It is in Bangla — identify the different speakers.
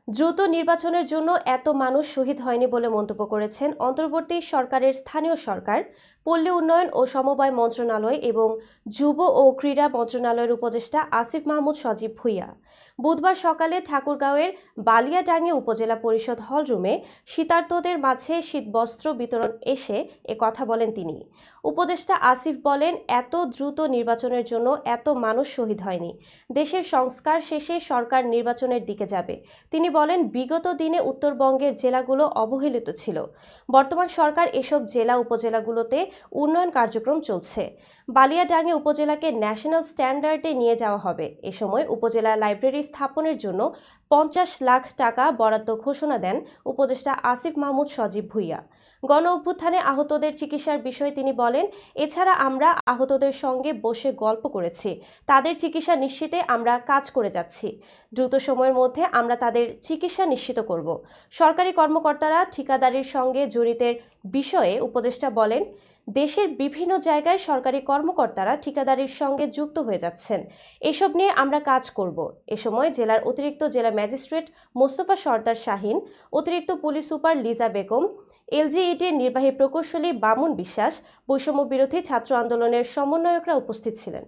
Speaker 1: দ্রুত নির্বাচনের জন্য এত মানুষ শহীদ হয়নি বলে মন্তব্য করেছেন অন্তর্বর্তী সরকারের স্থানীয় সরকার, পল্লী উন্নয়ন ও সমবায় মন্ত্রণালয় এবং যুব ও ক্রীড়া মন্ত্রণালয়ের উপদেষ্টা আসিফ মাহমুদ সজীব ভুঁইয়া। বুধবার সকালে ঠাকুরগাঁওয়ের বালিয়াডাঙ্গি উপজেলা পরিষদ হলরুমে শীতার্তদের মাঝে শীতবস্ত্র বিতরণ এসে কথা বলেন তিনি। উপদেষ্টা আসিফ বলেন, এত দ্রুত নির্বাচনের জন্য এত মানুষ শহীদ হয়নি। দেশের সংস্কার শেষে সরকার নির্বাচনের দিকে যাবে। তিনি বলেন, বিগত দিনে উত্তরবঙ্গের জেলাগুলো অবহেলিত ছিল। বর্তমান সরকার এসব জেলা উপজেলাগুলোতে উন্নয়ন কার্যক্রম চলছে। বালিয়াডাঙ্গি উপজেলাকে ন্যাশনাল স্ট্যান্ডার্ডে নিয়ে যাওয়া হবে। এ সময় উপজেলা লাইব্রেরি স্থাপনের জন্য 50 লাখ টাকা বরাদ্দ ঘোষণা দেন উপদেষ্টা আসিফ মাহমুদ সজীব ভুঁইয়া। গণ অভ্যুত্থানে আহতদের চিকিৎসার বিষয়ে তিনি বলেন, এছাড়া আমরা আহতদের সঙ্গে বসে গল্প করেছি। তাদের চিকিৎসা নিশ্চিতে আমরা কাজ করে যাচ্ছি। দ্রুত সময়ের মধ্যে আমরা তাদের চিকিৎসা নিশ্চিত করব। সরকারি কর্মকর্তারা ঠিকাদারির সঙ্গে জড়িতের বিষয়ে উপদেষ্টা বলেন, দেশের বিভিন্ন জায়গায় সরকারি কর্মকর্তারা ঠিকাদারির সঙ্গে যুক্ত হয়ে যাচ্ছেন। এসব নিয়ে আমরা কাজ করব। এ সময় জেলার অতিরিক্ত জেলা ম্যাজিস্ট্রেট মোস্তফা সর্দার শাহীন, অতিরিক্ত পুলিশ সুপার লিজা বেগম, এলজিইডির নির্বাহী প্রকৌশলী বামুন বিশ্বাস, বৈষম্য বিরোধী ছাত্র আন্দোলনের সমন্বয়করা উপস্থিত ছিলেন।